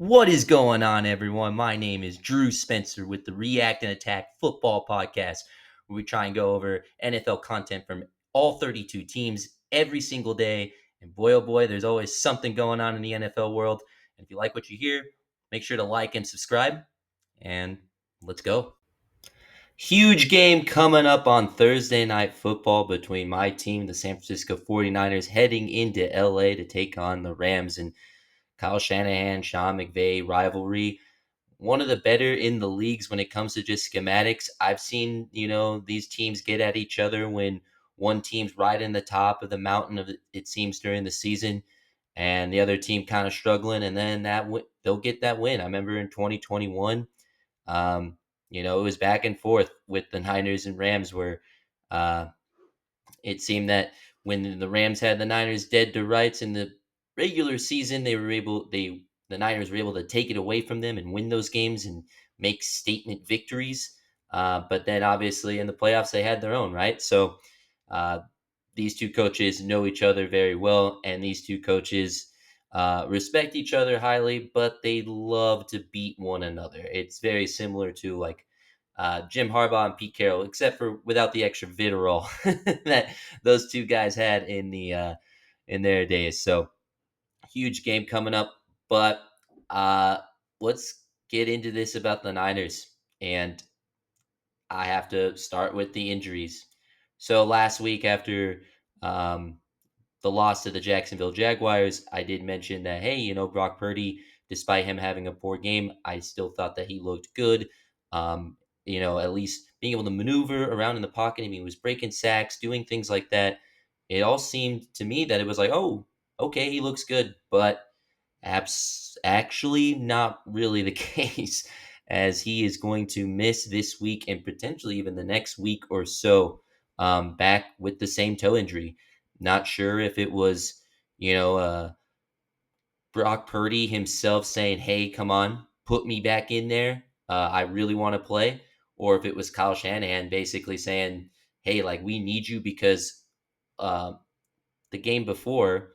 What is going on, everyone? My name is Drew Spencer with the React and Attack Football Podcast, where we try and go over NFL content from all 32 teams every single day. And boy, oh boy, there's always something going on in the NFL world. And if you like what you hear, make sure to like and subscribe. And let's go. Huge game coming up on Thursday Night Football between my team, the San Francisco 49ers, heading into LA to take on the Rams. And Kyle Shanahan, Sean McVay rivalry, one of the better in the leagues when it comes to just schematics. I've seen, these teams get at each other when one team's right in the top of the mountain of it seems during the season and the other team kind of struggling, and then they'll get that win. I remember in 2021, it was back and forth with the Niners and Rams where uh, it seemed that when the Rams had the Niners dead to rights in the regular season, the Niners were able to take it away from them and win those games and make statement victories. But then obviously in the playoffs they had their own, right. So uh, these two coaches know each other very well, and these two coaches respect each other highly, but they love to beat one another. It's very similar to like Jim Harbaugh and Pete Carroll, except for without the extra vitriol that those two guys had in their days. So huge game coming up, but uh, let's get into this about the Niners, and I have to start with the injuries. So last week after um, the loss to the Jacksonville Jaguars, I did mention that, hey, Brock Purdy, despite him having a poor game, I still thought that he looked good. Um, at least being able to maneuver around in the pocket. I mean, he was breaking sacks, doing things like that. It all seemed to me that it was like, oh, okay, he looks good. But actually, not really the case, as he is going to miss this week and potentially even the next week or so, back with the same toe injury. Not sure if it was, Brock Purdy himself saying, hey, come on, put me back in there. I really want to play. Or if it was Kyle Shanahan basically saying, hey, like, we need you because uh, the game before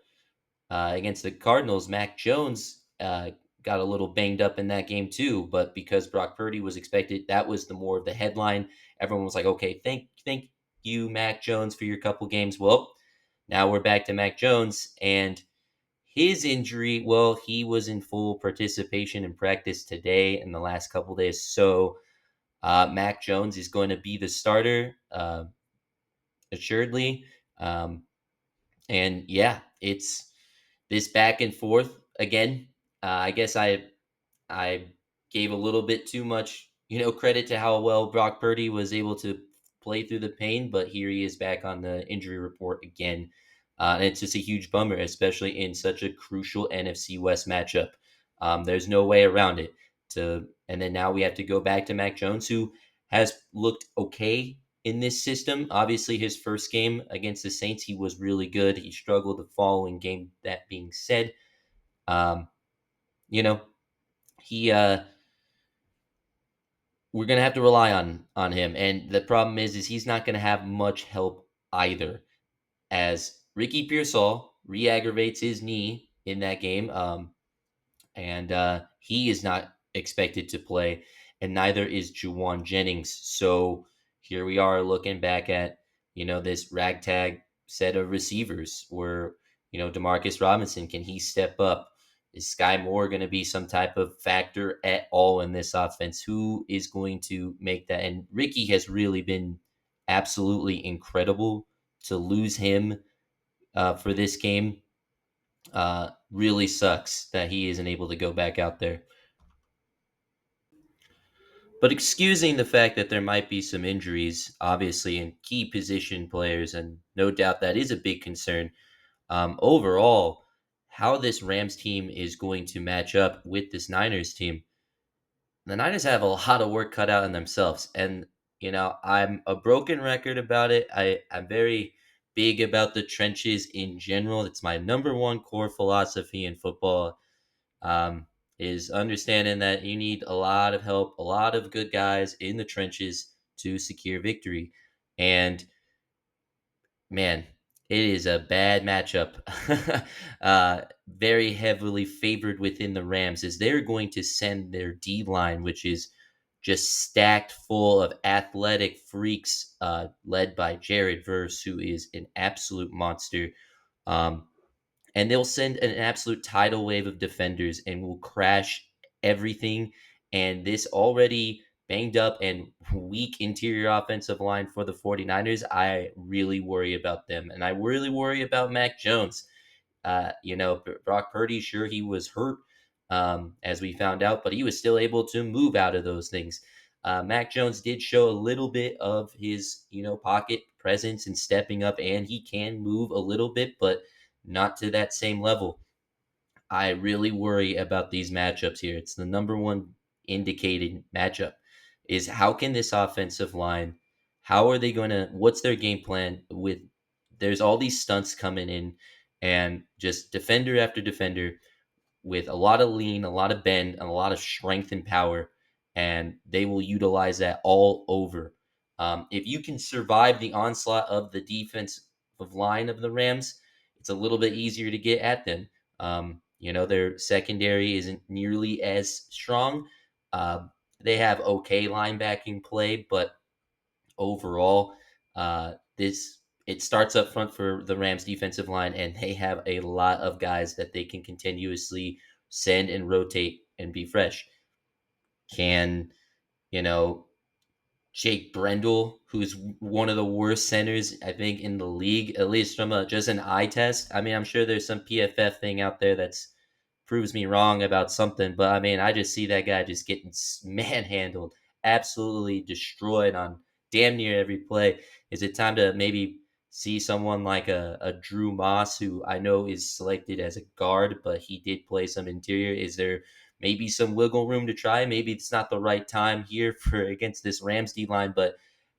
against the Cardinals, Mac Jones got a little banged up in that game too. But because Brock Purdy was expected, that was the more of the headline. Everyone was like, okay, thank you, Mac Jones, for your couple games. Well, now we're back to Mac Jones, and his injury, well, he was in full participation in practice today and the last couple days. So Mac Jones is going to be the starter, assuredly. Um, and yeah, it's this back and forth again. I guess I gave a little bit too much, credit to how well Brock Purdy was able to play through the pain, but here he is back on the injury report again. And it's just a huge bummer, especially in such a crucial NFC West matchup. There's no way around it. And then now we have to go back to Mac Jones, who has looked okay in this system. Obviously, his first game against the Saints, he was really good. He struggled the following game. That being said, um, you know, he we're gonna have to rely on him. And the problem is he's not gonna have much help either, as Ricky Pearsall re-aggravates his knee in that game. And he is not expected to play, and neither is Juwan Jennings. So here we are looking back at this ragtag set of receivers. Where Demarcus Robinson, can he step up? Is Sky Moore going to be some type of factor at all in this offense? Who is going to make that? And Ricky has really been absolutely incredible. To lose him for this game really sucks that he isn't able to go back out there. But excusing the fact that there might be some injuries, obviously, in key position players, and no doubt that is a big concern, overall, how this Rams team is going to match up with this Niners team, the Niners have a lot of work cut out in themselves. And, I'm a broken record about it. I'm very big about the trenches in general. It's my number one core philosophy in football, um, is understanding that you need a lot of help, a lot of good guys in the trenches to secure victory. And man, It is a bad matchup. Very heavily favored within the Rams as they're going to send their D line, which is just stacked full of athletic freaks, led by Jared Verse, who is an absolute monster. Um, and they'll send an absolute tidal wave of defenders and will crash everything. And this already banged up and weak interior offensive line for the 49ers, I really worry about them. And I really worry about Mac Jones. Brock Purdy, sure, he was hurt, as we found out, but he was still able to move out of those things. Mac Jones did show a little bit of his, pocket presence and stepping up, and he can move a little bit, but not to that same level. I really worry about these matchups here. It's the number one indicated matchup is how can this offensive line, how are they going to, what's their game plan with, there's all these stunts coming in and just defender after defender with a lot of lean, a lot of bend, and a lot of strength and power, and they will utilize that all over. If you can survive the onslaught of the defensive line of the Rams, it's a little bit easier to get at them. Their secondary isn't nearly as strong. Uh, they have okay linebacking play, but overall, this it starts up front for the Rams defensive line, and they have a lot of guys that they can continuously send and rotate and be fresh. Can you know Jake Brendel, who's one of the worst centers I think in the league, at least from just an eye test. I mean, I'm sure there's some PFF thing out there that's proves me wrong about something, but I mean, I just see that guy just getting manhandled, absolutely destroyed on damn near every play. Is it time to maybe see someone like a Drew Moss, who I know is selected as a guard, but he did play some interior? Is there maybe some wiggle room to try? Maybe it's not the right time here for against this Rams D line, but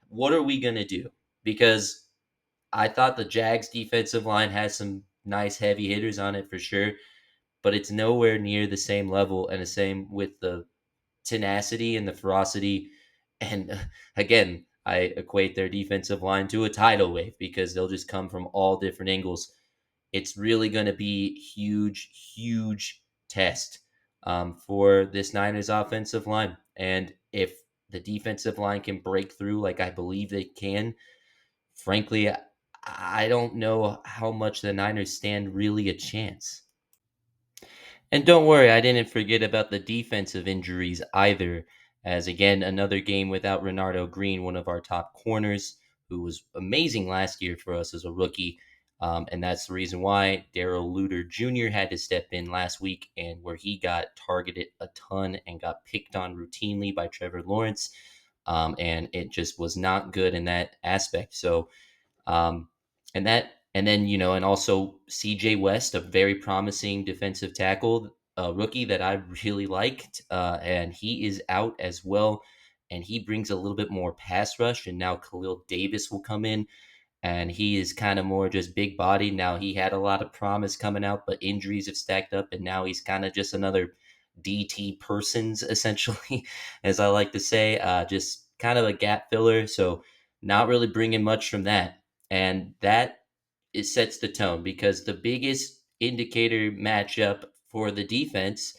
what are we gonna do? Because I thought the Jags defensive line has some nice heavy hitters on it for sure, but it's nowhere near the same level and the same with the tenacity and the ferocity. And again, I equate their defensive line to a tidal wave because they'll just come from all different angles. It's really going to be huge, huge test, for this Niners offensive line. And if the defensive line can break through, like I believe they can, frankly, I don't know how much the Niners stand really a chance. And don't worry, I didn't forget about the defensive injuries either. As again, another game without Renardo Green, one of our top corners, who was amazing last year for us as a rookie. And that's the reason why Daryl Luter Jr. had to step in last week, and where he got targeted a ton and got picked on routinely by Trevor Lawrence. And it just was not good in that aspect. So, um, and then, and also CJ West, a very promising defensive tackle, rookie that I really liked. And he is out as well. And he brings a little bit more pass rush. And now Khalil Davis will come in, and he is kind of more just big body. Now he had a lot of promise coming out, but injuries have stacked up, and now he's kind of just another DT persons essentially, as I like to say, just kind of a gap filler. So not really bringing much from that, and that it sets the tone because the biggest indicator matchup for the defense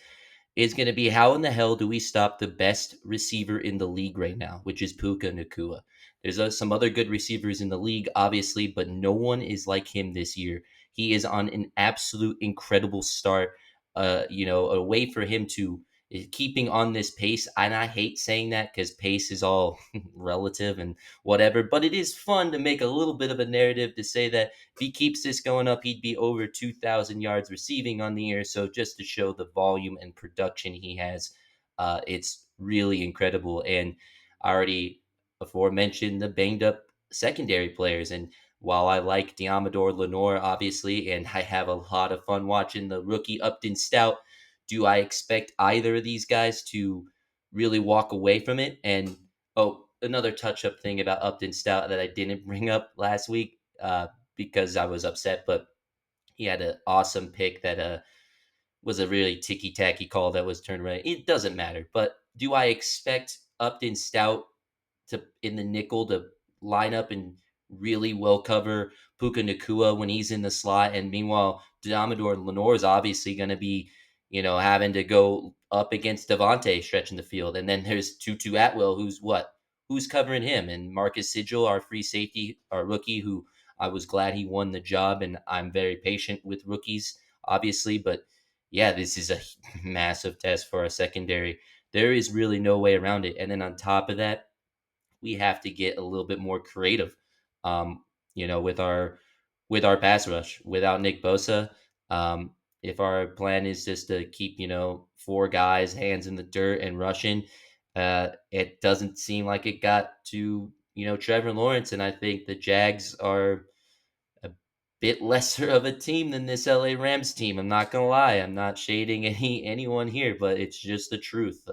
is going to be how in the hell do we stop the best receiver in the league right now, which is Puka Nakua. There's some other good receivers in the league, obviously, but no one is like him this year. He is on an absolute incredible start. A way for him to keeping on this pace. And I hate saying that because pace is all relative and whatever, but it is fun to make a little bit of a narrative to say that if he keeps this going up, he'd be over 2,000 yards receiving on the year. So just to show the volume and production he has, it's really incredible. And I already before mentioned the banged up secondary players. And while I like Diamador Lenore, obviously, and I have a lot of fun watching the rookie Upton Stout, do I expect either of these guys to really walk away from it? And oh, another touch up thing about Upton Stout that I didn't bring up last week, because I was upset, but he had an awesome pick that was a really ticky tacky call that was turned right. It doesn't matter. But do I expect Upton Stout to in the nickel to line up and really well cover Puka Nakua when he's in the slot, and meanwhile, Damador Lenore is obviously going to be, having to go up against Devontae stretching the field, and then there's Tutu Atwell, who's covering him, and Marcus Sigil, our free safety, our rookie, who I was glad he won the job, and I'm very patient with rookies, obviously, but yeah, this is a massive test for our secondary. There is really no way around it, and then on top of that, we have to get a little bit more creative, um, with our pass rush. Without Nick Bosa, um, if our plan is just to keep four guys hands in the dirt and rushing, it doesn't seem like it got to Trevor Lawrence, and I think the Jags are a bit lesser of a team than this LA Rams team. I'm not gonna lie. I'm not shading anyone here, but it's just the truth.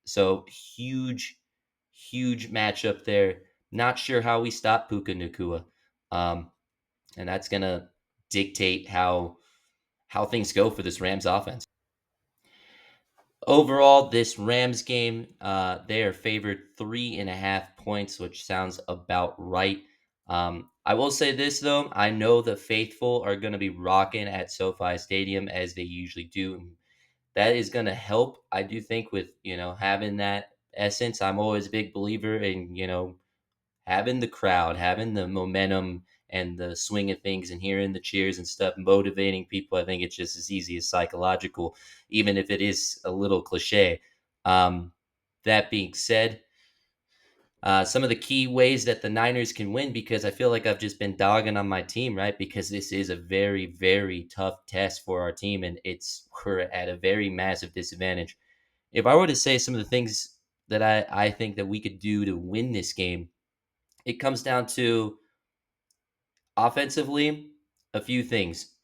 So huge, huge matchup there. Not sure how we stop Puka Nakua, um, and that's gonna dictate how things go for this Rams offense. Overall, this Rams game, they are favored 3.5 points, which sounds about right. I will say this though, I know the faithful are going to be rocking at SoFi Stadium as they usually do. And that is going to help, I do think, with having that essence. I'm always a big believer in having the crowd, having the momentum and the swing of things, and hearing the cheers and stuff, motivating people. I think it's just as easy as psychological, even if it is a little cliche. Um, that being said, some of the key ways that the Niners can win, because I feel like I've just been dogging on my team, right? Because this is a very, very tough test for our team, and we're at a very massive disadvantage. If I were to say some of the things that I think that we could do to win this game, it comes down to offensively, a few things.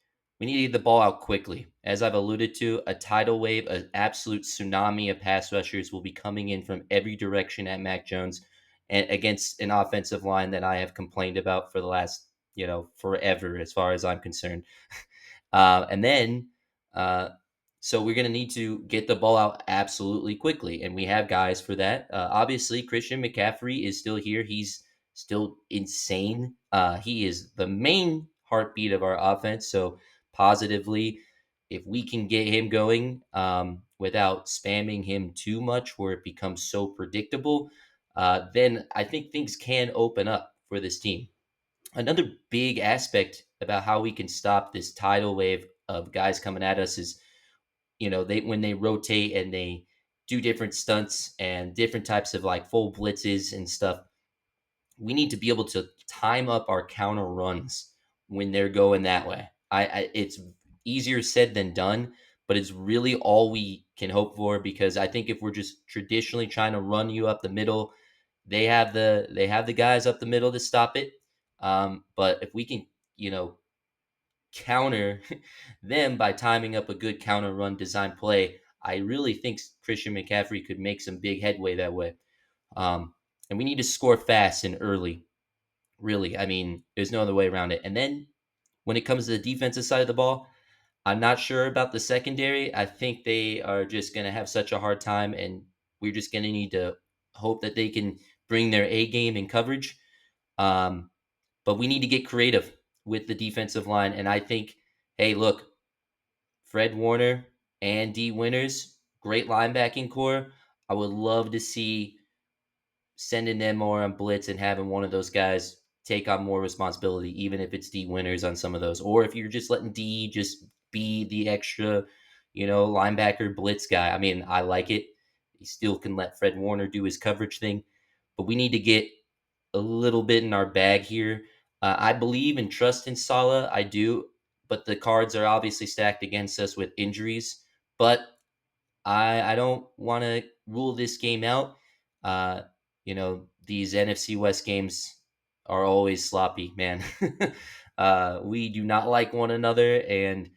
We need to get the ball out quickly. As I've alluded to, a tidal wave, an absolute tsunami of pass rushers will be coming in from every direction at Mac Jones, and against an offensive line that I have complained about for the last, forever, as far as I'm concerned. And then, uh, so we're going to need to get the ball out absolutely quickly, and we have guys for that. Obviously, Christian McCaffrey is still here. He's still insane. He is the main heartbeat of our offense. So positively, if we can get him going without spamming him too much, where it becomes so predictable, then I think things can open up for this team. Another big aspect about how we can stop this tidal wave of guys coming at us is, they when they rotate and they do different stunts and different types of like full blitzes and stuff, we need to be able to time up our counter runs when they're going that way. It's easier said than done, but it's really all we can hope for, because I think if we're just traditionally trying to run you up the middle, they have the guys up the middle to stop it. But if we can, you know, counter them by timing up a good counter run design play, I really think Christian McCaffrey could make some big headway that way. Um, and we need to score fast and early. Really, I mean, there's no other way around it. And then when it comes to the defensive side of the ball, I'm not sure about the secondary. I think they are just going to have such a hard time, and we're just going to need to hope that they can bring their A game in coverage. Um, but we need to get creative with the defensive line. And I think, hey, look, Fred Warner and D Winters, great linebacking core. I would love to see sending them more on blitz and having one of those guys take on more responsibility, even if it's D Winters on some of those, or if you're just letting D just be the extra, linebacker blitz guy. I mean, I like it. He still can let Fred Warner do his coverage thing, but we need to get a little bit in our bag here. I believe and trust in Salah. I do, but the cards are obviously stacked against us with injuries. But I don't want to rule this game out. Uh, these NFC West games are always sloppy, man. We do not like one another, and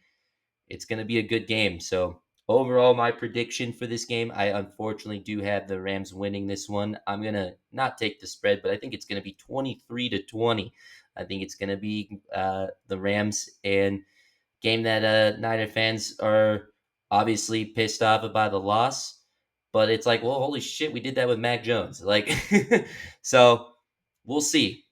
it's going to be a good game. So overall, my prediction for this game, I unfortunately do have the Rams winning this one. I'm going to not take the spread, but I think it's going to be 23-20. I think it's going to be the Rams, and game that Niner fans are obviously pissed off about the loss. But it's like, well, holy shit, we did that with Mac Jones. Like, so we'll see.